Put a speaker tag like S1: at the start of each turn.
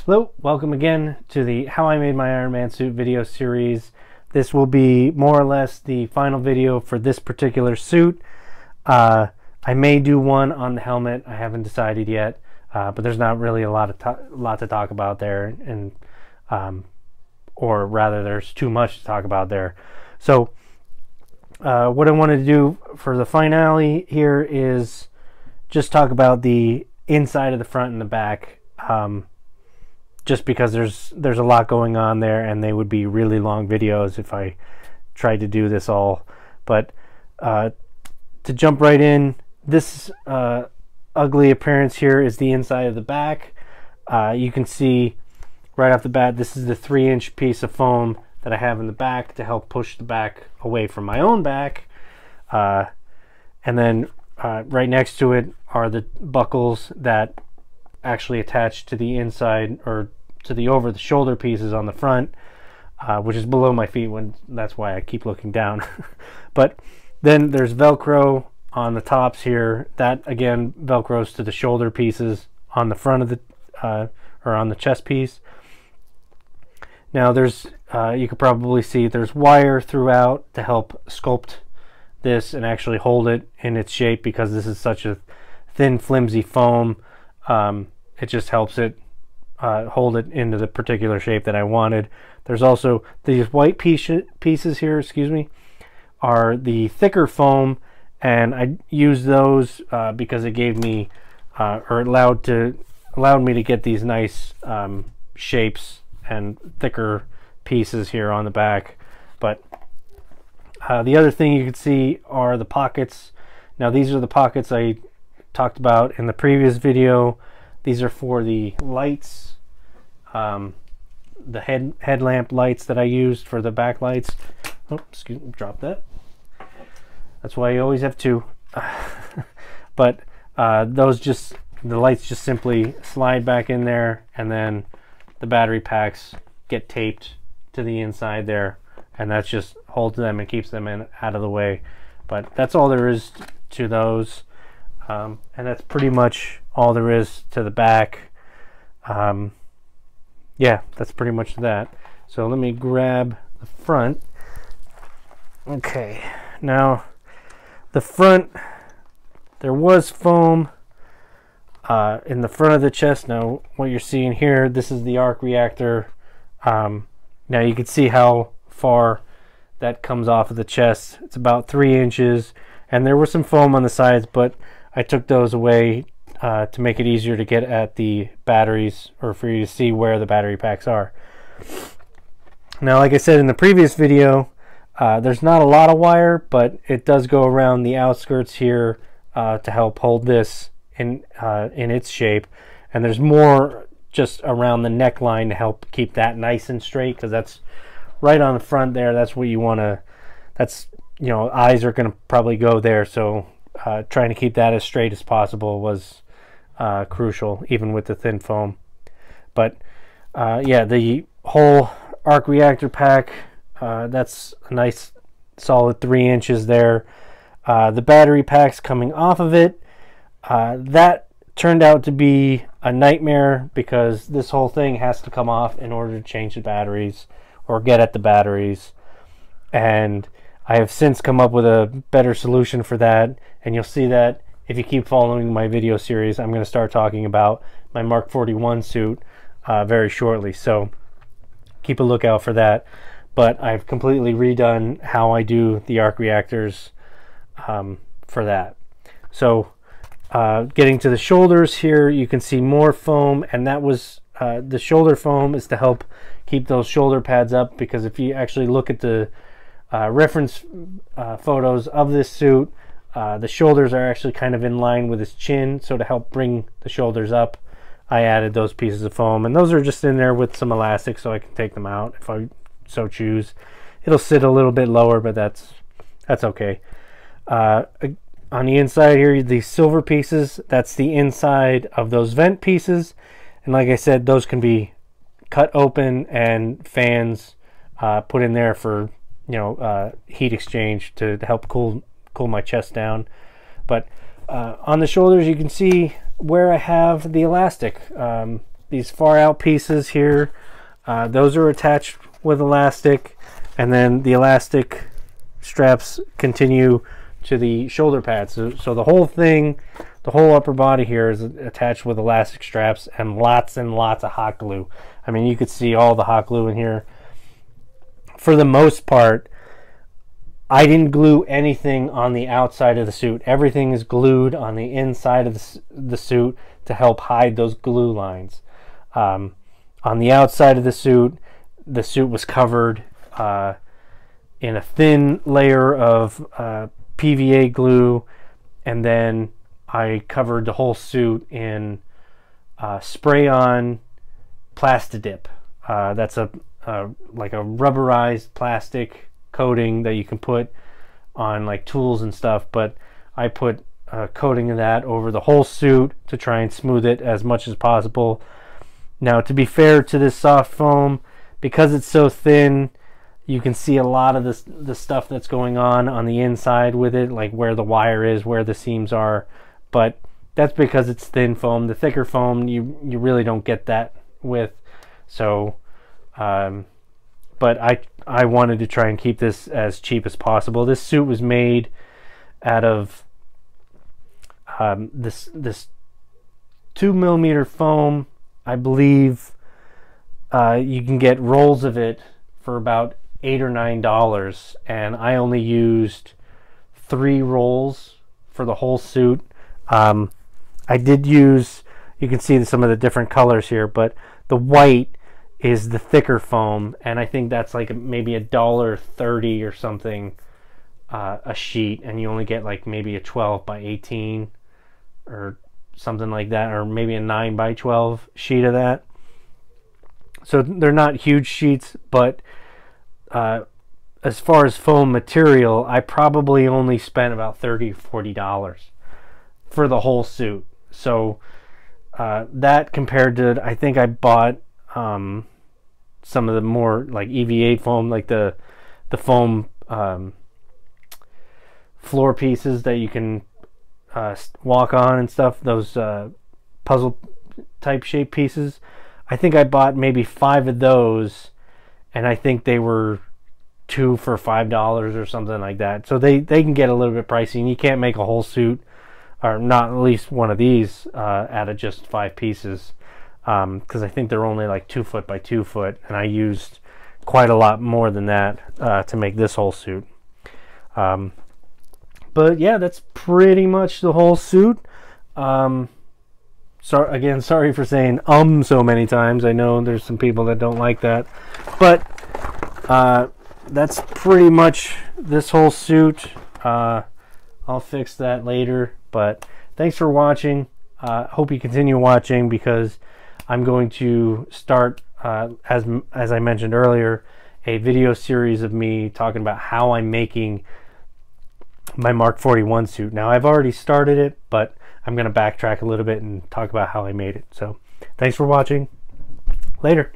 S1: Hello, welcome again to the How I Made My Iron Man Suit video series. This will be more or less the final video for this particular suit. I may do one on the helmet. I haven't decided yet, but there's not really a lot to talk about there, and or rather, there's too much to talk about there. So, what I wanted to do for the finale here is just talk about the inside of the front and the back. Just because there's a lot going on there, and they would be really long videos if I tried to do this all. But to jump right in, this ugly appearance here is the inside of the back. You can see right off the bat, this is the 3-inch piece of foam that I have in the back to help push the back away from my own back. And then right next to it are the buckles that actually attached to the inside, or to the over the shoulder pieces on the front, which is below my feet, that's why I keep looking down. But then there's Velcro on the tops here that again velcros to the shoulder pieces on the front of the or on the chest piece. Now there's you could probably see there's wire throughout to help sculpt this and actually hold it in its shape, because this is such a thin, flimsy foam. It just helps it hold it into the particular shape that I wanted. There's also these white pieces here, excuse me, are the thicker foam, and I used those because it gave me or allowed me to get these nice shapes and thicker pieces here on the back. But the other thing you can see are the pockets. Now these are the pockets I talked about in the previous video. These are for the lights, the headlamp lights that I used for the back lights. Oh, excuse me, drop that. That's why you always have two. But the lights just simply slide back in there, and then the battery packs get taped to the inside there, and that just holds them and keeps them out of the way. But that's all there is to those. And that's pretty much all there is to the back. Yeah, that's pretty much that. So let me grab the front. Okay, now the front, there was foam in the front of the chest. Now what you're seeing here, this is the arc reactor. Now you can see how far that comes off of the chest. It's about 3 inches, and there was some foam on the sides, but I took those away to make it easier to get at the batteries, or for you to see where the battery packs are. Now, like I said in the previous video, there's not a lot of wire, but it does go around the outskirts here to help hold this in its shape. And there's more just around the neckline to help keep that nice and straight, because that's right on the front there. That's what you want to, that's, you know, eyes are going to probably go there, so trying to keep that as straight as possible was crucial, even with the thin foam. But yeah, the whole arc reactor pack, that's a nice solid 3 inches there. The battery packs coming off of it, that turned out to be a nightmare, because this whole thing has to come off in order to change the batteries or get at the batteries. And I have since come up with a better solution for that, and you'll see that if you keep following my video series. I'm going to start talking about my Mark 41 suit very shortly, so keep a lookout for that. But I've completely redone how I do the arc reactors for that. So getting to the shoulders here, you can see more foam, and that was the shoulder foam is to help keep those shoulder pads up, because if you actually look at the reference photos of this suit, the shoulders are actually kind of in line with his chin, so to help bring the shoulders up, I added those pieces of foam, and those are just in there with some elastic so I can take them out if I so choose. It'll sit a little bit lower, but that's okay. On the inside here, the silver pieces, that's the inside of those vent pieces, and like I said, those can be cut open and fans put in there for, you know, heat exchange to help cool my chest down. But on the shoulders, you can see where I have the elastic. these far out pieces here, those are attached with elastic, and then the elastic straps continue to the shoulder pads. So the whole thing, the whole upper body here is attached with elastic straps and lots of hot glue. I mean, you could see all the hot glue in here. For the most part, I didn't glue anything on the outside of the suit. Everything is glued on the inside of the suit to help hide those glue lines. On the outside of the suit was covered in a thin layer of PVA glue, and then I covered the whole suit in spray-on Plastidip. That's like a rubberized plastic coating that you can put on like tools and stuff, but I put a coating of that over the whole suit to try and smooth it as much as possible. Now, to be fair to this soft foam, because it's so thin, you can see a lot of the stuff that's going on the inside with it, like where the wire is, where the seams are, but that's because it's thin foam. The thicker foam, you really don't get that with. So but I wanted to try and keep this as cheap as possible. This suit was made out of this 2mm foam. I believe you can get rolls of it for about $8 or $9, and I only used 3 rolls for the whole suit. I did use, you can see some of the different colors here, but the white is the thicker foam, and I think that's like maybe $1.30 or something a sheet, and you only get like maybe a 12 by 18 or something like that, or maybe a 9 by 12 sheet of that. So they're not huge sheets, but as far as foam material, I probably only spent about $30 or $40 for the whole suit. So that compared to, I think I bought some of the more like EVA foam, like the foam floor pieces that you can walk on and stuff, those puzzle type shape pieces. I think I bought maybe 5 of those, and I think they were 2 for $5 or something like that. So they can get a little bit pricey, and you can't make a whole suit, or not at least one of these, out of just 5 pieces, because I think they're only like 2 foot by 2 foot, and I used quite a lot more than that to make this whole suit. But yeah, that's pretty much the whole suit. Sorry for saying so many times. I know there's some people that don't like that, but that's pretty much this whole suit. I'll fix that later, but thanks for watching. Hope you continue watching, because I'm going to start, as I mentioned earlier, a video series of me talking about how I'm making my Mark 41 suit. Now, I've already started it, but I'm going to backtrack a little bit and talk about how I made it. So thanks for watching. Later.